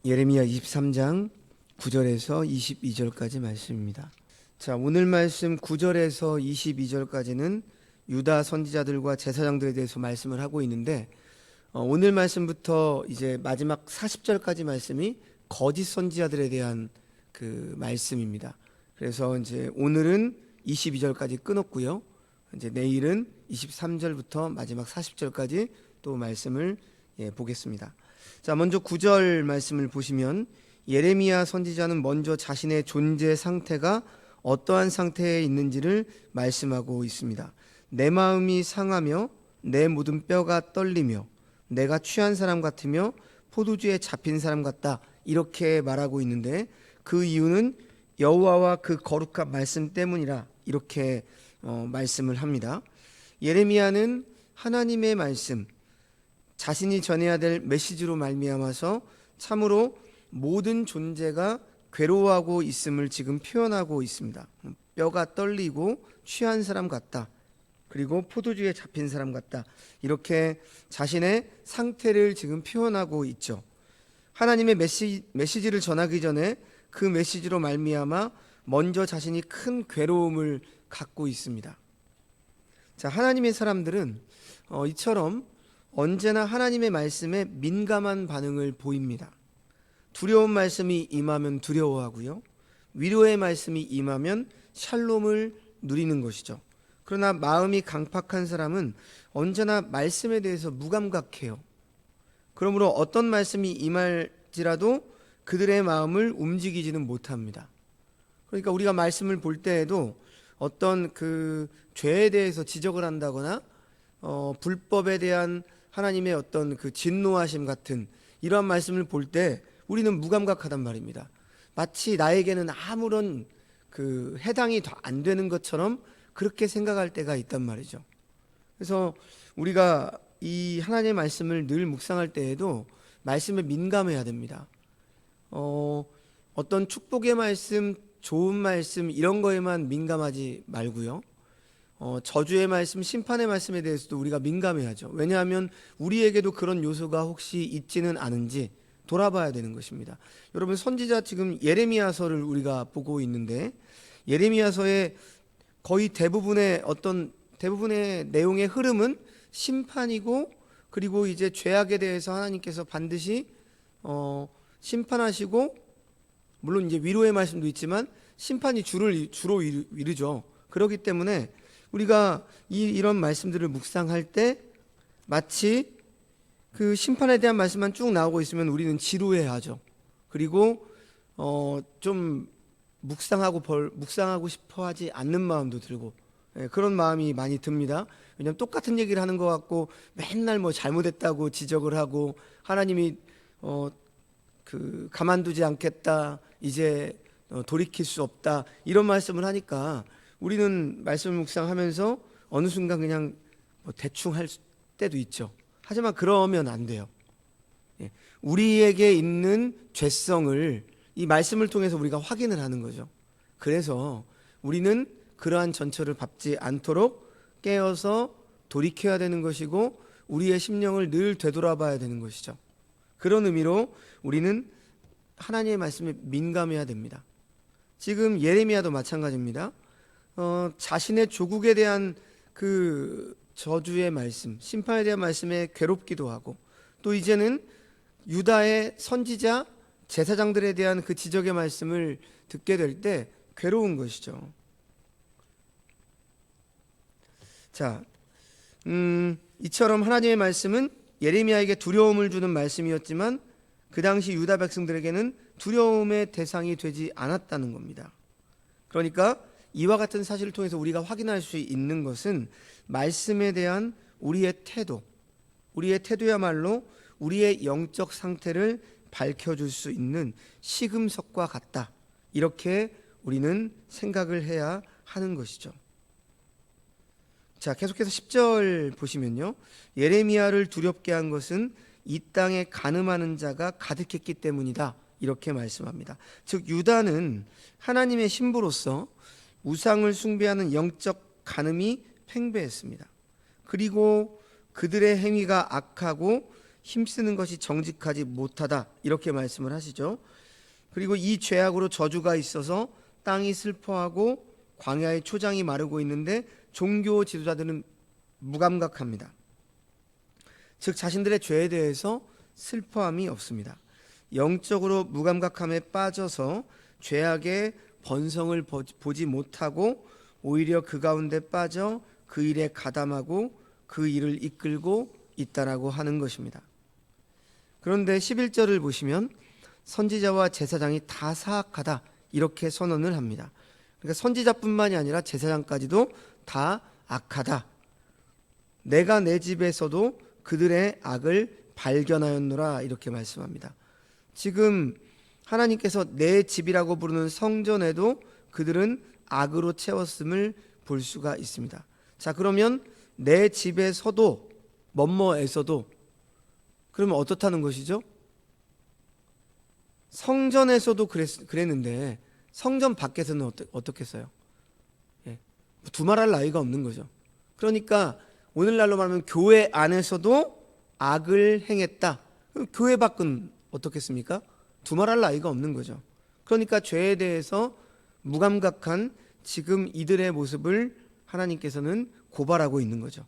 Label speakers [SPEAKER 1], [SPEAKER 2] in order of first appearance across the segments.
[SPEAKER 1] 예레미야 23장 9절에서 22절까지 말씀입니다. 자, 오늘 말씀 9절에서 22절까지는 유다 선지자들과 제사장들에 대해서 말씀을 하고 있는데, 오늘 말씀부터 이제 마지막 40절까지 말씀이 거짓 선지자들에 대한 그 말씀입니다. 그래서 이제 오늘은 22절까지 끊었고요. 이제 내일은 23절부터 마지막 40절까지 또 말씀을 보겠습니다. 자, 먼저 9절 말씀을 보시면 예레미야 선지자는 먼저 자신의 존재 상태가 어떠한 상태에 있는지를 말씀하고 있습니다. 내 마음이 상하며 내 모든 뼈가 떨리며 내가 취한 사람 같으며 포도주에 잡힌 사람 같다, 이렇게 말하고 있는데, 그 이유는 여호와와 그 거룩한 말씀 때문이라, 이렇게 말씀을 합니다. 예레미야는 하나님의 말씀, 자신이 전해야 될 메시지로 말미암아서 참으로 모든 존재가 괴로워하고 있음을 지금 표현하고 있습니다. 뼈가 떨리고 취한 사람 같다, 그리고 포도주에 잡힌 사람 같다, 이렇게 자신의 상태를 지금 표현하고 있죠. 하나님의 메시지를 전하기 전에 그 메시지로 말미암아 먼저 자신이 큰 괴로움을 갖고 있습니다. 자, 하나님의 사람들은 이처럼 언제나 하나님의 말씀에 민감한 반응을 보입니다. 두려운 말씀이 임하면 두려워하고요, 위로의 말씀이 임하면 샬롬을 누리는 것이죠. 그러나 마음이 강팍한 사람은 언제나 말씀에 대해서 무감각해요. 그러므로 어떤 말씀이 임할지라도 그들의 마음을 움직이지는 못합니다. 그러니까 우리가 말씀을 볼 때에도 어떤 그 죄에 대해서 지적을 한다거나 불법에 대한 하나님의 어떤 그 진노하심 같은 이러한 말씀을 볼 때 우리는 무감각하단 말입니다. 마치 나에게는 아무런 그 해당이 안 되는 것처럼 그렇게 생각할 때가 있단 말이죠. 그래서 우리가 이 하나님의 말씀을 늘 묵상할 때에도 말씀에 민감해야 됩니다. 어떤 축복의 말씀, 좋은 말씀 이런 거에만 민감하지 말고요, 저주의 말씀, 심판의 말씀에 대해서도 우리가 민감해야죠. 왜냐하면 우리에게도 그런 요소가 혹시 있지는 않은지 돌아봐야 되는 것입니다. 여러분, 선지자 지금 예레미야서를 우리가 보고 있는데, 예레미야서의 거의 대부분의 내용의 흐름은 심판이고, 그리고 이제 죄악에 대해서 하나님께서 반드시 심판하시고, 물론 이제 위로의 말씀도 있지만 심판이 주로 이르죠. 그렇기 때문에 우리가 이런 말씀들을 묵상할 때 마치 그 심판에 대한 말씀만 쭉 나오고 있으면 우리는 지루해하죠. 그리고 좀 묵상하고 싶어하지 않는 마음도 들고, 그런 마음이 많이 듭니다. 왜냐하면 똑같은 얘기를 하는 것 같고 맨날 뭐 잘못했다고 지적을 하고 하나님이 가만두지 않겠다, 이제 돌이킬 수 없다, 이런 말씀을 하니까 우리는 말씀을 묵상하면서 어느 순간 그냥 대충 할 때도 있죠. 하지만 그러면 안 돼요. 우리에게 있는 죄성을 이 말씀을 통해서 우리가 확인을 하는 거죠. 그래서 우리는 그러한 전철을 밟지 않도록 깨어서 돌이켜야 되는 것이고, 우리의 심령을 늘 되돌아봐야 되는 것이죠. 그런 의미로 우리는 하나님의 말씀에 민감해야 됩니다. 지금 예레미야도 마찬가지입니다. 자신의 조국에 대한 그 저주의 말씀, 심판에 대한 말씀에 괴롭기도 하고, 또 이제는 유다의 선지자, 제사장들에 대한 그 지적의 말씀을 듣게 될 때 괴로운 것이죠. 자, 이처럼 하나님의 말씀은 예레미야에게 두려움을 주는 말씀이었지만 그 당시 유다 백성들에게는 두려움의 대상이 되지 않았다는 겁니다. 그러니까 이와 같은 사실을 통해서 우리가 확인할 수 있는 것은 말씀에 대한 우리의 태도야말로 우리의 영적 상태를 밝혀줄 수 있는 시금석과 같다, 이렇게 우리는 생각을 해야 하는 것이죠. 자, 계속해서 10절 보시면요, 예레미야를 두렵게 한 것은 이 땅에 간음하는 자가 가득했기 때문이다, 이렇게 말씀합니다. 즉 유다는 하나님의 신부로서 우상을 숭배하는 영적 간음이 팽배했습니다. 그리고 그들의 행위가 악하고 힘쓰는 것이 정직하지 못하다 이렇게 말씀을 하시죠. 그리고 이 죄악으로 저주가 있어서 땅이 슬퍼하고 광야의 초장이 마르고 있는데 종교 지도자들은 무감각합니다. 즉 자신들의 죄에 대해서 슬퍼함이 없습니다. 영적으로 무감각함에 빠져서 죄악의 번성을 보지 못하고 오히려 그 가운데 빠져 그 일에 가담하고 그 일을 이끌고 있다라고 하는 것입니다. 그런데 11절을 보시면 선지자와 제사장이 다 사악하다 이렇게 선언을 합니다. 그러니까 선지자뿐만이 아니라 제사장까지도 다 악하다. 내가 내 집에서도 그들의 악을 발견하였노라 이렇게 말씀합니다. 지금 하나님께서 내 집이라고 부르는 성전에도 그들은 악으로 채웠음을 볼 수가 있습니다. 자, 그러면 내 집에서도 뭐뭐에서도 그러면 어떻다는 것이죠? 성전에서도 그랬는데 성전 밖에서는 어떻겠어요? 예, 두말할 나위가 없는 거죠. 그러니까 오늘날로 말하면 교회 안에서도 악을 행했다. 그럼 교회 밖은 어떻겠습니까? 두말할 나위가 없는 거죠. 그러니까 죄에 대해서 무감각한 지금 이들의 모습을 하나님께서는 고발하고 있는 거죠.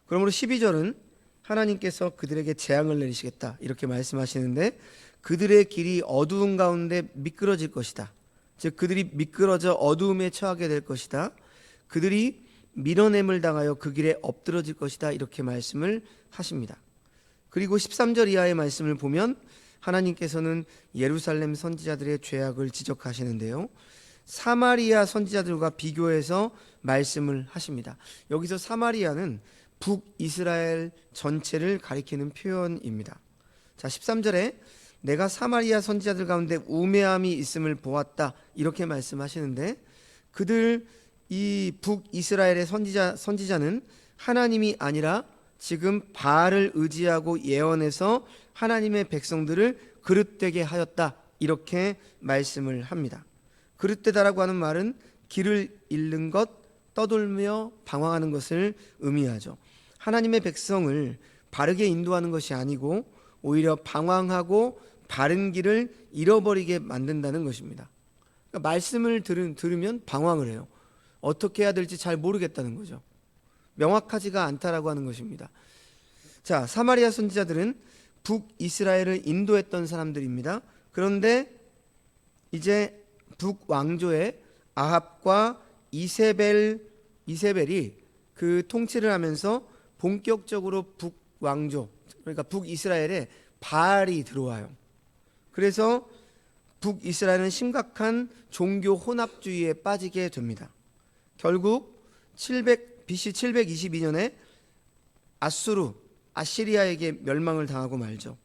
[SPEAKER 1] 그러므로 12절은 하나님께서 그들에게 재앙을 내리시겠다 이렇게 말씀하시는데 그들의 길이 어두운 가운데 미끄러질 것이다. 즉 그들이 미끄러져 어두움에 처하게 될 것이다. 그들이 밀어냄을 당하여 그 길에 엎드러질 것이다 이렇게 말씀을 하십니다. 그리고 13절 이하의 말씀을 보면 하나님께서는 예루살렘 선지자들의 죄악을 지적하시는데요, 사마리아 선지자들과 비교해서 말씀을 하십니다. 여기서 사마리아는 북이스라엘 전체를 가리키는 표현입니다. 자, 13절에 내가 사마리아 선지자들 가운데 우매함이 있음을 보았다 이렇게 말씀하시는데 그들 이 북이스라엘의 선지자는 하나님이 아니라 지금 바알을 의지하고 예언해서 하나님의 백성들을 그릇되게 하였다 이렇게 말씀을 합니다. 그릇되다라고 하는 말은 길을 잃는 것, 떠돌며 방황하는 것을 의미하죠. 하나님의 백성을 바르게 인도하는 것이 아니고 오히려 방황하고 바른 길을 잃어버리게 만든다는 것입니다. 그러니까 말씀을 들으면 방황을 해요. 어떻게 해야 될지 잘 모르겠다는 거죠. 명확하지가 않다라고 하는 것입니다. 자, 사마리아 선지자들은 북이스라엘을 인도했던 사람들입니다. 그런데 이제 북왕조의 아합과 이세벨이 그 통치를 하면서 본격적으로 북왕조, 그러니까 북이스라엘에 바알이 들어와요. 그래서 북이스라엘은 심각한 종교 혼합주의에 빠지게 됩니다. 결국 BC 722년에 아시리아에게 멸망을 당하고 말죠.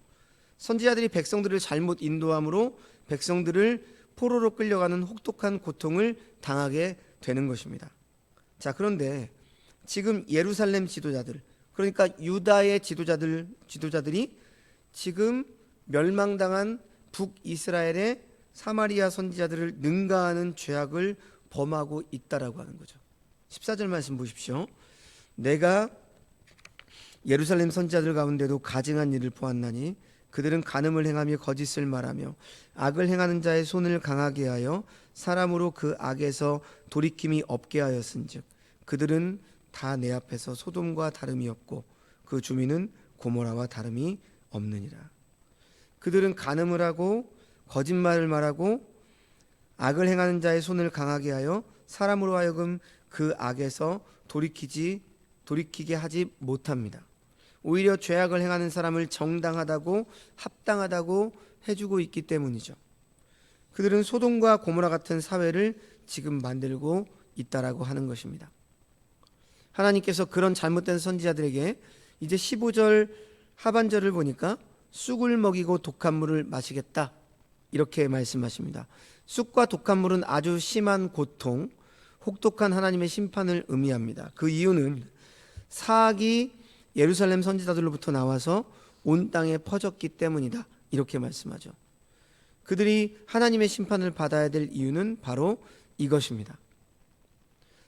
[SPEAKER 1] 선지자들이 백성들을 잘못 인도함으로 백성들을 포로로 끌려가는 혹독한 고통을 당하게 되는 것입니다. 자, 그런데 지금 예루살렘 지도자들, 그러니까 유다의 지도자들이 지금 멸망당한 북이스라엘의 사마리아 선지자들을 능가하는 죄악을 범하고 있다라고 하는 거죠. 14절 말씀 보십시오. 내가 예루살렘 선지자들 가운데도 가증한 일을 보았나니 그들은 간음을 행하며 거짓을 말하며 악을 행하는 자의 손을 강하게 하여 사람으로 그 악에서 돌이킴이 없게 하였은즉 그들은 다 내 앞에서 소돔과 다름이 없고 그 주민은 고모라와 다름이 없느니라. 그들은 간음을 하고 거짓말을 말하고 악을 행하는 자의 손을 강하게 하여 사람으로 하여금 그 악에서 돌이키게 하지 못합니다. 오히려 죄악을 행하는 사람을 정당하다고 합당하다고 해주고 있기 때문이죠. 그들은 소돔과 고모라 같은 사회를 지금 만들고 있다라고 하는 것입니다. 하나님께서 그런 잘못된 선지자들에게 이제 15절 하반절을 보니까 쑥을 먹이고 독한 물을 마시겠다 이렇게 말씀하십니다. 쑥과 독한 물은 아주 심한 고통, 혹독한 하나님의 심판을 의미합니다. 그 이유는 사악이 예루살렘 선지자들로부터 나와서 온 땅에 퍼졌기 때문이다 이렇게 말씀하죠. 그들이 하나님의 심판을 받아야 될 이유는 바로 이것입니다.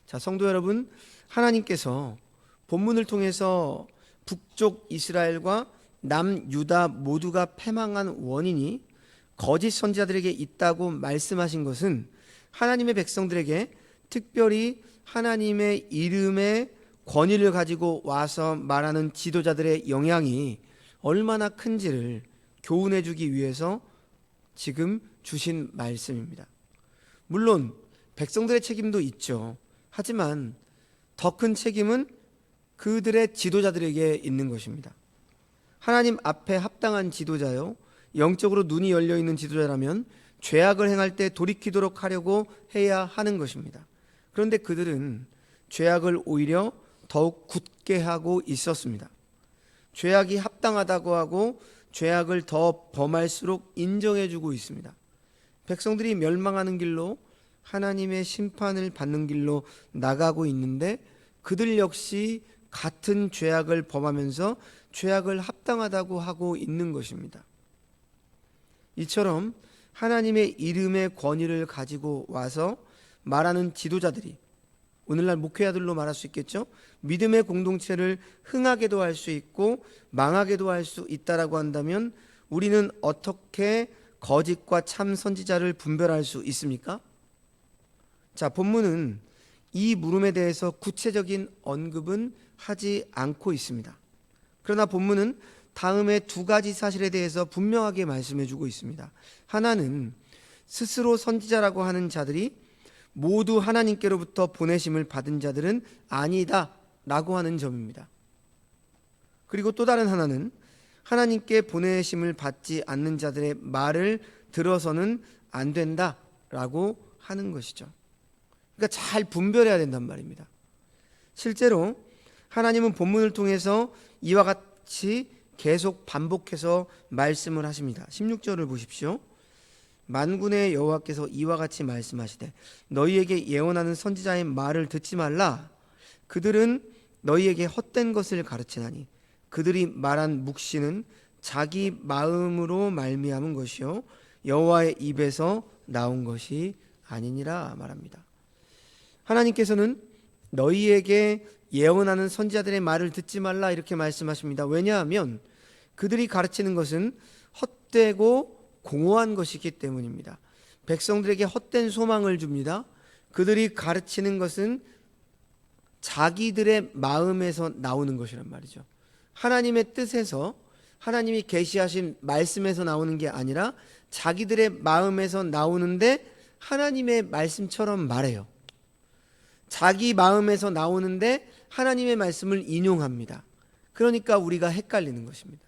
[SPEAKER 1] 자, 성도 여러분, 하나님께서 본문을 통해서 북쪽 이스라엘과 남유다 모두가 패망한 원인이 거짓 선지자들에게 있다고 말씀하신 것은 하나님의 백성들에게 특별히 하나님의 이름의 권위를 가지고 와서 말하는 지도자들의 영향이 얼마나 큰지를 교훈해 주기 위해서 지금 주신 말씀입니다. 물론 백성들의 책임도 있죠. 하지만 더 큰 책임은 그들의 지도자들에게 있는 것입니다. 하나님 앞에 합당한 지도자요, 영적으로 눈이 열려 있는 지도자라면 죄악을 행할 때 돌이키도록 하려고 해야 하는 것입니다. 그런데 그들은 죄악을 오히려 더욱 굳게 하고 있었습니다. 죄악이 합당하다고 하고 죄악을 더 범할수록 인정해주고 있습니다. 백성들이 멸망하는 길로, 하나님의 심판을 받는 길로 나가고 있는데 그들 역시 같은 죄악을 범하면서 죄악을 합당하다고 하고 있는 것입니다. 이처럼 하나님의 이름의 권위를 가지고 와서 말하는 지도자들이, 오늘날 목회자들로 말할 수 있겠죠, 믿음의 공동체를 흥하게도 할 수 있고 망하게도 할 수 있다라고 한다면 우리는 어떻게 거짓과 참 선지자를 분별할 수 있습니까? 자, 본문은 이 물음에 대해서 구체적인 언급은 하지 않고 있습니다. 그러나 본문은 다음에 두 가지 사실에 대해서 분명하게 말씀해 주고 있습니다. 하나는 스스로 선지자라고 하는 자들이 모두 하나님께로부터 보내심을 받은 자들은 아니다 라고 하는 점입니다. 그리고 또 다른 하나는 하나님께 보내심을 받지 않는 자들의 말을 들어서는 안 된다 라고 하는 것이죠. 그러니까 잘 분별해야 된단 말입니다. 실제로 하나님은 본문을 통해서 이와 같이 계속 반복해서 말씀을 하십니다. 16절을 보십시오. 만군의 여호와께서 이와 같이 말씀하시되 너희에게 예언하는 선지자의 말을 듣지 말라. 그들은 너희에게 헛된 것을 가르치나니 그들이 말한 묵시는 자기 마음으로 말미암은 것이요 여호와의 입에서 나온 것이 아니니라 말합니다. 하나님께서는 너희에게 예언하는 선지자들의 말을 듣지 말라 이렇게 말씀하십니다. 왜냐하면 그들이 가르치는 것은 헛되고 공허한 것이기 때문입니다. 백성들에게 헛된 소망을 줍니다. 그들이 가르치는 것은 자기들의 마음에서 나오는 것이란 말이죠. 하나님의 뜻에서, 하나님이 계시하신 말씀에서 나오는 게 아니라 자기들의 마음에서 나오는데 하나님의 말씀처럼 말해요. 자기 마음에서 나오는데 하나님의 말씀을 인용합니다. 그러니까 우리가 헷갈리는 것입니다.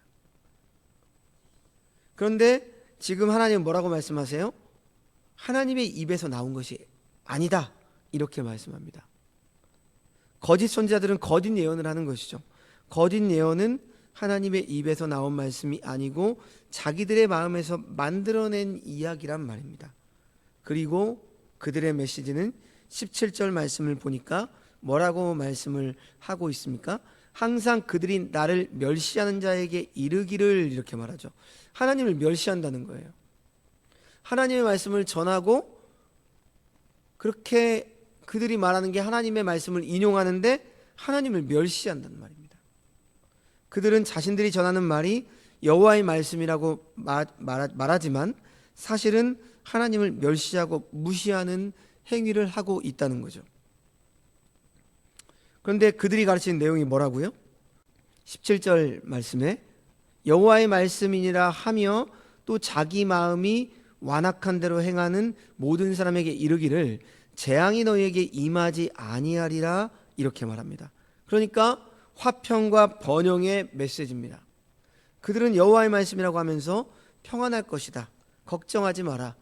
[SPEAKER 1] 그런데 지금 하나님은 뭐라고 말씀하세요? 하나님의 입에서 나온 것이 아니다 이렇게 말씀합니다. 거짓 선지자들은 거짓 예언을 하는 것이죠. 거짓 예언은 하나님의 입에서 나온 말씀이 아니고 자기들의 마음에서 만들어낸 이야기란 말입니다. 그리고 그들의 메시지는 17절 말씀을 보니까 뭐라고 말씀을 하고 있습니까? 항상 그들이 나를 멸시하는 자에게 이르기를 이렇게 말하죠. 하나님을 멸시한다는 거예요. 하나님의 말씀을 전하고 그렇게 그들이 말하는 게 하나님의 말씀을 인용하는데 하나님을 멸시한다는 말입니다. 그들은 자신들이 전하는 말이 여호와의 말씀이라고 말하지만 사실은 하나님을 멸시하고 무시하는 행위를 하고 있다는 거죠. 그런데 그들이 가르치는 내용이 뭐라고요? 17절 말씀에 여호와의 말씀이니라 하며 또 자기 마음이 완악한 대로 행하는 모든 사람에게 이르기를 재앙이 너희에게 임하지 아니하리라 이렇게 말합니다. 그러니까 화평과 번영의 메시지입니다. 그들은 여호와의 말씀이라고 하면서 평안할 것이다, 걱정하지 마라,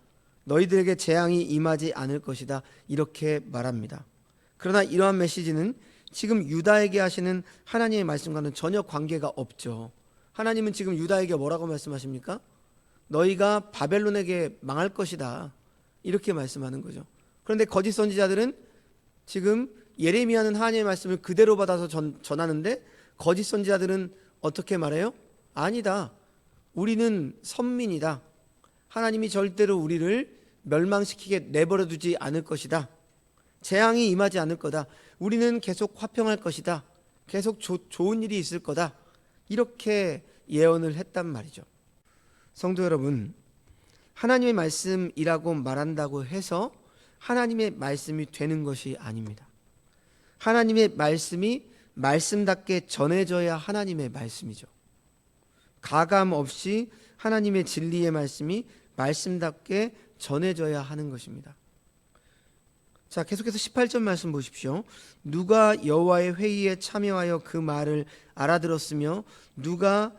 [SPEAKER 1] 너희들에게 재앙이 임하지 않을 것이다 이렇게 말합니다. 그러나 이러한 메시지는 지금 유다에게 하시는 하나님의 말씀과는 전혀 관계가 없죠. 하나님은 지금 유다에게 뭐라고 말씀하십니까? 너희가 바벨론에게 망할 것이다 이렇게 말씀하는 거죠. 그런데 거짓 선지자들은 지금 예레미야는 하나님의 말씀을 그대로 받아서 전하는데 거짓 선지자들은 어떻게 말해요? 아니다, 우리는 선민이다, 하나님이 절대로 우리를 멸망시키게 내버려 두지 않을 것이다, 재앙이 임하지 않을 거다, 우리는 계속 화평할 것이다, 계속 좋은 일이 있을 거다 이렇게 예언을 했단 말이죠. 성도 여러분, 하나님의 말씀이라고 말한다고 해서 하나님의 말씀이 되는 것이 아닙니다. 하나님의 말씀이 말씀답게 전해져야 하나님의 말씀이죠. 가감 없이 하나님의 진리의 말씀이 말씀답게 전해져야 하는 것입니다. 자, 계속해서 18절 말씀 보십시오. 누가 여호와의 회의에 참여하여 그 말을 알아들었으며 누가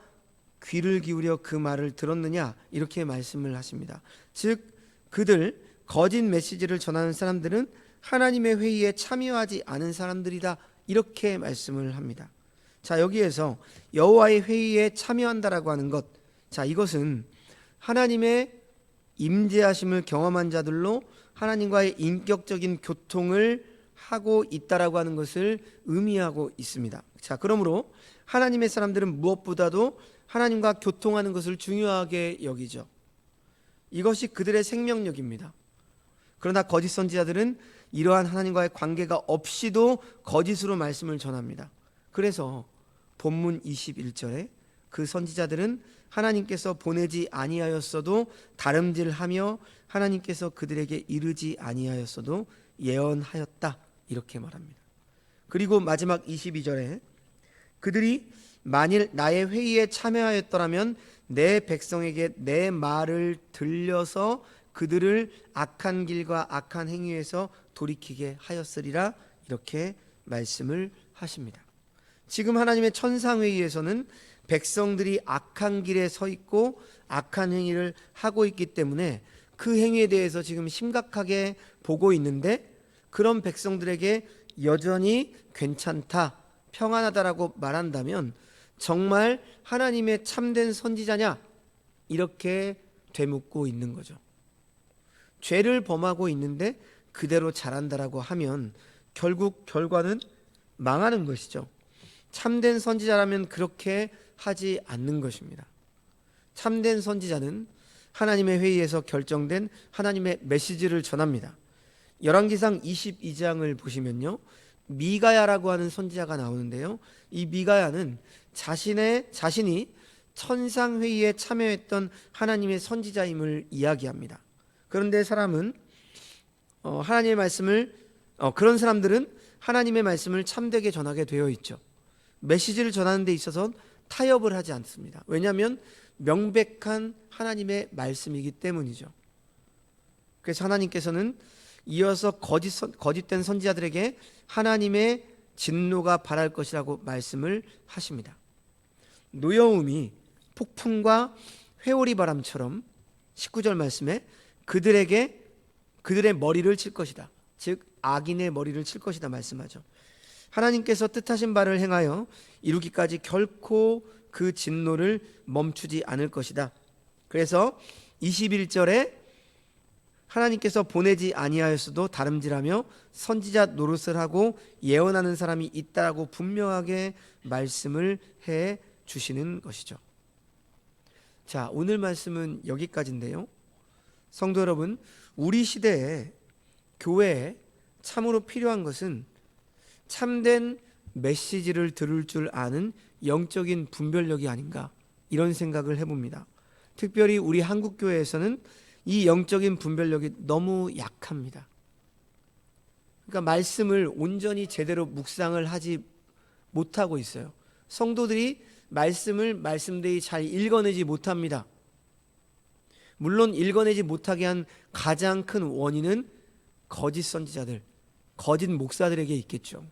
[SPEAKER 1] 귀를 기울여 그 말을 들었느냐, 이렇게 말씀을 하십니다. 즉 그들 거짓 메시지를 전하는 사람들은 하나님의 회의에 참여하지 않은 사람들이다, 이렇게 말씀을 합니다. 자, 여기에서 여호와의 회의에 참여한다라고 하는 것, 자, 이것은 하나님의 임재하심을 경험한 자들로 하나님과의 인격적인 교통을 하고 있다라고 하는 것을 의미하고 있습니다. 자, 그러므로 하나님의 사람들은 무엇보다도 하나님과 교통하는 것을 중요하게 여기죠. 이것이 그들의 생명력입니다. 그러나 거짓 선지자들은 이러한 하나님과의 관계가 없이도 거짓으로 말씀을 전합니다. 그래서 본문 21절에 그 선지자들은 하나님께서 보내지 아니하였어도 다름질하며 하나님께서 그들에게 이르지 아니하였어도 예언하였다, 이렇게 말합니다. 그리고 마지막 22절에 그들이 만일 나의 회의에 참여하였더라면 내 백성에게 내 말을 들려서 그들을 악한 길과 악한 행위에서 돌이키게 하였으리라, 이렇게 말씀을 하십니다. 지금 하나님의 천상회의에서는 백성들이 악한 길에 서 있고 악한 행위를 하고 있기 때문에 그 행위에 대해서 지금 심각하게 보고 있는데, 그런 백성들에게 여전히 괜찮다, 평안하다라고 말한다면 정말 하나님의 참된 선지자냐, 이렇게 되묻고 있는 거죠. 죄를 범하고 있는데 그대로 잘한다라고 하면 결국 결과는 망하는 것이죠. 참된 선지자라면 그렇게 하지 않는 것입니다. 참된 선지자는 하나님의 회의에서 결정된 하나님의 메시지를 전합니다. 열왕기상 22장을 보시면요, 미가야라고 하는 선지자가 나오는데요, 이 미가야는 자신이 천상회의에 참여했던 하나님의 선지자임을 이야기합니다. 그런데 그런 사람들은 하나님의 말씀을 참되게 전하게 되어 있죠. 메시지를 전하는 데 있어서 타협을 하지 않습니다. 왜냐하면 명백한 하나님의 말씀이기 때문이죠. 그래서 하나님께서는 이어서 거짓된 선지자들에게 하나님의 진노가 발할 것이라고 말씀을 하십니다. 노여움이 폭풍과 회오리 바람처럼 19절 말씀에 그들의 머리를 칠 것이다, 즉 악인의 머리를 칠 것이다 말씀하죠. 하나님께서 뜻하신 바를 행하여 이루기까지 결코 그 진노를 멈추지 않을 것이다. 그래서 21절에 하나님께서 보내지 아니하였어도 다름질하며 선지자 노릇을 하고 예언하는 사람이 있다라고 분명하게 말씀을 해 주시는 것이죠. 자, 오늘 말씀은 여기까지인데요. 성도 여러분, 우리 시대에 교회에 참으로 필요한 것은 참된 메시지를 들을 줄 아는 영적인 분별력이 아닌가, 이런 생각을 해봅니다. 특별히 우리 한국교회에서는 이 영적인 분별력이 너무 약합니다. 그러니까 말씀을 온전히 제대로 묵상을 하지 못하고 있어요. 성도들이 말씀을 말씀대로 잘 읽어내지 못합니다. 물론 읽어내지 못하게 한 가장 큰 원인은 거짓 선지자들, 거짓 목사들에게 있겠죠.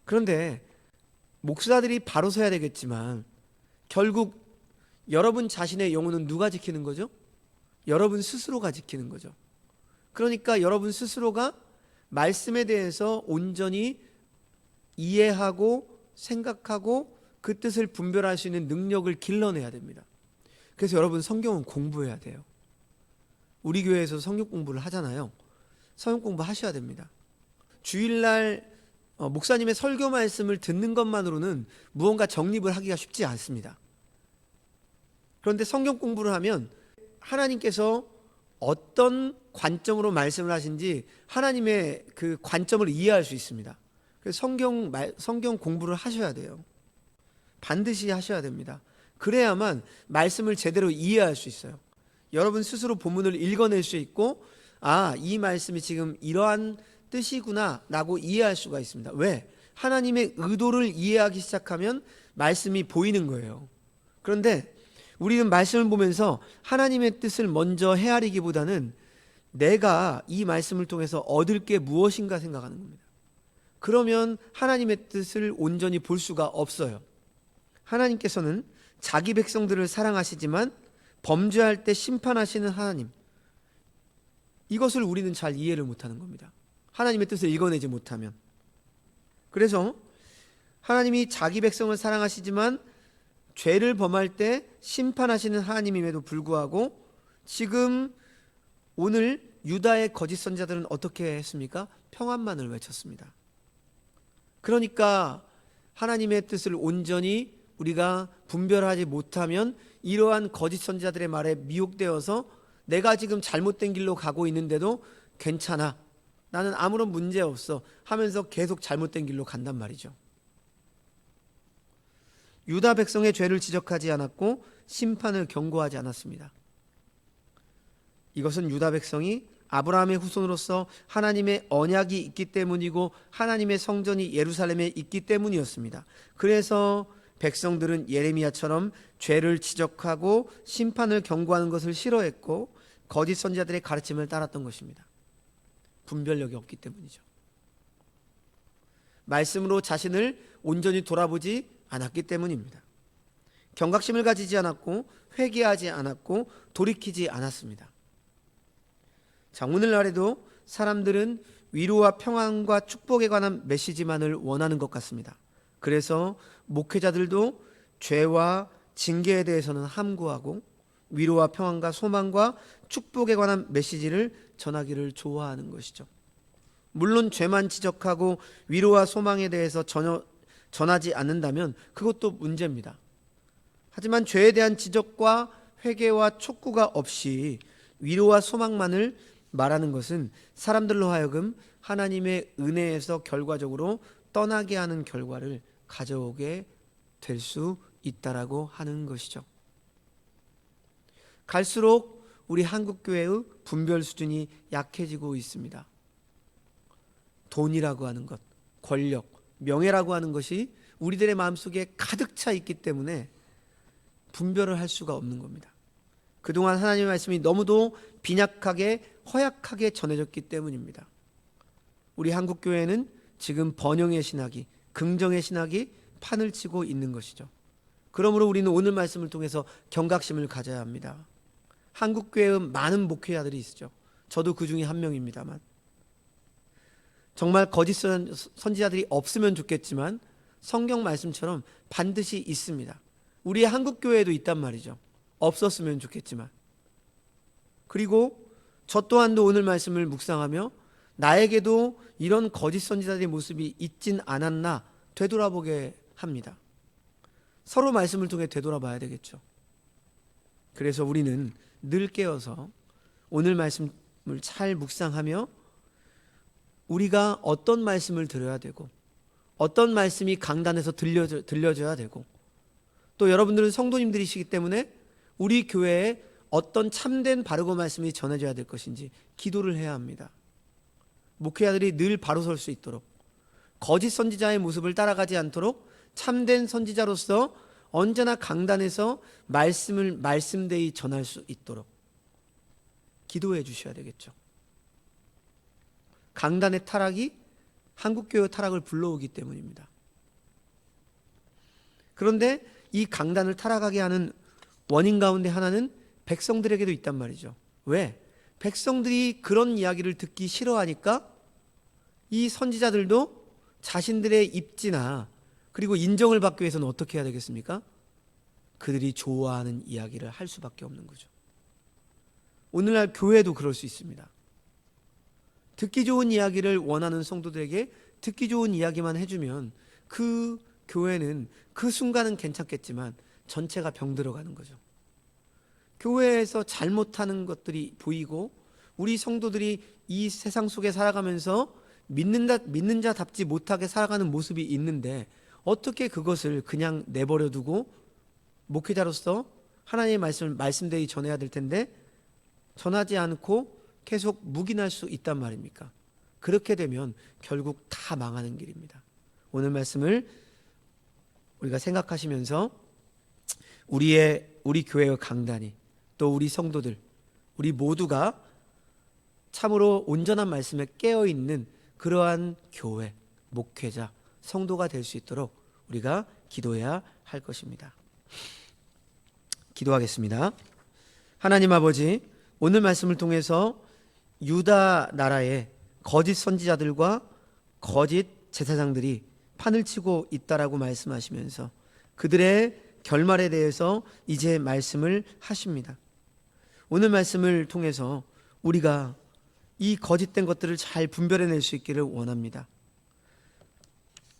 [SPEAKER 1] 그런데 목사들이 바로 서야 되겠지만 결국 여러분 자신의 영혼은 누가 지키는 거죠? 여러분 스스로가 지키는 거죠. 그러니까 여러분 스스로가 말씀에 대해서 온전히 이해하고 생각하고 그 뜻을 분별할 수 있는 능력을 길러내야 됩니다. 그래서 여러분 성경은 공부해야 돼요. 우리 교회에서 성경 공부를 하잖아요. 성경 공부 하셔야 됩니다. 주일날 목사님의 설교 말씀을 듣는 것만으로는 무언가 정립을 하기가 쉽지 않습니다. 그런데 성경 공부를 하면 하나님께서 어떤 관점으로 말씀을 하신지 하나님의 그 관점을 이해할 수 있습니다. 그래서 성경 공부를 하셔야 돼요. 반드시 하셔야 됩니다. 그래야만 말씀을 제대로 이해할 수 있어요. 여러분 스스로 본문을 읽어낼 수 있고, 아, 이 말씀이 지금 이러한 뜻이구나 라고 이해할 수가 있습니다. 왜? 하나님의 의도를 이해하기 시작하면 말씀이 보이는 거예요. 그런데 우리는 말씀을 보면서 하나님의 뜻을 먼저 헤아리기보다는 내가 이 말씀을 통해서 얻을 게 무엇인가 생각하는 겁니다. 그러면 하나님의 뜻을 온전히 볼 수가 없어요. 하나님께서는 자기 백성들을 사랑하시지만 범죄할 때 심판하시는 하나님, 이것을 우리는 잘 이해를 못하는 겁니다. 하나님의 뜻을 읽어내지 못하면. 그래서 하나님이 자기 백성을 사랑하시지만 죄를 범할 때 심판하시는 하나님임에도 불구하고 지금 오늘 유다의 거짓 선지자들은 어떻게 했습니까? 평안만을 외쳤습니다. 그러니까 하나님의 뜻을 온전히 우리가 분별하지 못하면 이러한 거짓 선지자들의 말에 미혹되어서 내가 지금 잘못된 길로 가고 있는데도 괜찮아, 나는 아무런 문제 없어 하면서 계속 잘못된 길로 간단 말이죠. 유다 백성의 죄를 지적하지 않았고 심판을 경고하지 않았습니다. 이것은 유다 백성이 아브라함의 후손으로서 하나님의 언약이 있기 때문이고 하나님의 성전이 예루살렘에 있기 때문이었습니다. 그래서 백성들은 예레미야처럼 죄를 지적하고 심판을 경고하는 것을 싫어했고 거짓 선지자들의 가르침을 따랐던 것입니다. 분별력이 없기 때문이죠. 말씀으로 자신을 온전히 돌아보지 않았기 때문입니다. 경각심을 가지지 않았고 회개하지 않았고 돌이키지 않았습니다. 자, 오늘날에도 사람들은 위로와 평안과 축복에 관한 메시지만을 원하는 것 같습니다. 그래서 목회자들도 죄와 징계에 대해서는 함구하고 위로와 평안과 소망과 축복에 관한 메시지를 전하기를 좋아하는 것이죠. 물론 죄만 지적하고 위로와 소망에 대해서 전혀 전하지 않는다면 그것도 문제입니다. 하지만 죄에 대한 지적과 회개와 촉구가 없이 위로와 소망만을 말하는 것은 사람들로 하여금 하나님의 은혜에서 결과적으로 떠나게 하는 결과를 가져오게 될 수 있다라고 하는 것이죠. 갈수록 우리 한국교회의 분별 수준이 약해지고 있습니다. 돈이라고 하는 것, 권력, 명예라고 하는 것이 우리들의 마음속에 가득 차 있기 때문에 분별을 할 수가 없는 겁니다. 그동안 하나님의 말씀이 너무도 빈약하게 허약하게 전해졌기 때문입니다. 우리 한국교회는 지금 번영의 신학이, 긍정의 신학이 판을 치고 있는 것이죠. 그러므로 우리는 오늘 말씀을 통해서 경각심을 가져야 합니다. 한국교회의 많은 목회자들이 있죠. 저도 그 중에 한 명입니다만 정말 거짓 선지자들이 없으면 좋겠지만 성경 말씀처럼 반드시 있습니다. 우리의 한국교회에도 있단 말이죠. 없었으면 좋겠지만. 그리고 저 또한도 오늘 말씀을 묵상하며 나에게도 이런 거짓 선지자들의 모습이 있진 않았나 되돌아보게 합니다. 서로 말씀을 통해 되돌아봐야 되겠죠. 그래서 우리는 늘 깨어서 오늘 말씀을 잘 묵상하며 우리가 어떤 말씀을 들어야 되고 어떤 말씀이 강단에서 들려져야 되고 또 여러분들은 성도님들이시기 때문에 우리 교회에 어떤 참된 바르고 말씀이 전해져야 될 것인지 기도를 해야 합니다. 목회자들이 늘 바로 설 수 있도록 거짓 선지자의 모습을 따라가지 않도록 참된 선지자로서 언제나 강단에서 말씀을 말씀대로 전할 수 있도록 기도해 주셔야 되겠죠. 강단의 타락이 한국교회 타락을 불러오기 때문입니다. 그런데 이 강단을 타락하게 하는 원인 가운데 하나는 백성들에게도 있단 말이죠. 왜? 백성들이 그런 이야기를 듣기 싫어하니까 이 선지자들도 자신들의 입지나 그리고 인정을 받기 위해서는 어떻게 해야 되겠습니까? 그들이 좋아하는 이야기를 할 수밖에 없는 거죠. 오늘날 교회도 그럴 수 있습니다. 듣기 좋은 이야기를 원하는 성도들에게 듣기 좋은 이야기만 해주면 그 교회는 그 순간은 괜찮겠지만 전체가 병들어가는 거죠. 교회에서 잘못하는 것들이 보이고 우리 성도들이 이 세상 속에 살아가면서 믿는 자답지 못하게 살아가는 모습이 있는데 어떻게 그것을 그냥 내버려 두고 목회자로서 하나님의 말씀을 말씀대로 전해야 될 텐데 전하지 않고 계속 묵인할 수 있단 말입니까? 그렇게 되면 결국 다 망하는 길입니다. 오늘 말씀을 우리가 생각하시면서 우리 교회의 강단이 또 우리 성도들 우리 모두가 참으로 온전한 말씀에 깨어있는 그러한 교회, 목회자, 성도가 될 수 있도록 우리가 기도해야 할 것입니다. 기도하겠습니다. 하나님 아버지, 오늘 말씀을 통해서 유다 나라의 거짓 선지자들과 거짓 제사장들이 판을 치고 있다라고 말씀하시면서 그들의 결말에 대해서 이제 말씀을 하십니다. 오늘 말씀을 통해서 우리가 이 거짓된 것들을 잘 분별해낼 수 있기를 원합니다.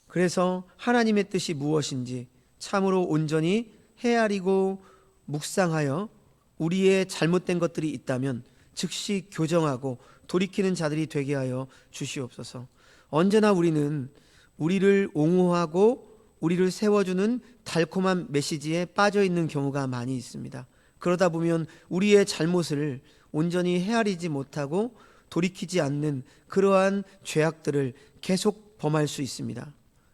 [SPEAKER 1] 그래서 하나님의 뜻이 무엇인지 참으로 온전히 헤아리고 묵상하여 우리의 잘못된 것들이 있다면 즉시 교정하고 돌이키는 자들이 되게 하여 주시옵소서. 언제나 우리는 우리를 옹호하고 우리를 세워주는 달콤한 메시지에 빠져있는 경우가 많이 있습니다. 그러다 보면 우리의 잘못을 온전히 헤아리지 못하고 돌이키지 않는 그러한 죄악들을 계속 범할 수 있습니다.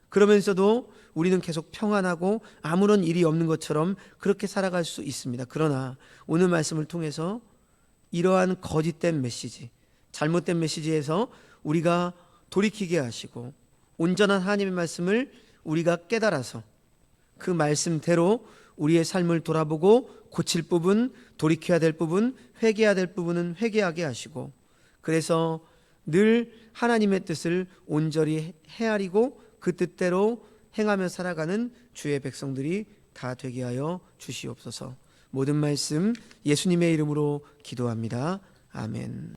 [SPEAKER 1] 그러면서도 우리는 계속 평안하고 아무런 일이 없는 것처럼 그렇게 살아갈 수 있습니다. 그러나 오늘 말씀을 통해서 이러한 거짓된 메시지, 잘못된 메시지에서 우리가 돌이키게 하시고 온전한 하나님의 말씀을 우리가 깨달아서 그 말씀대로 우리의 삶을 돌아보고 고칠 부분, 돌이켜야 될 부분, 회개해야 될 부분은 회개하게 하시고 그래서 늘 하나님의 뜻을 온전히 헤아리고 그 뜻대로 행하며 살아가는 주의 백성들이 다 되게 하여 주시옵소서. 모든 말씀 예수님의 이름으로 기도합니다. 아멘.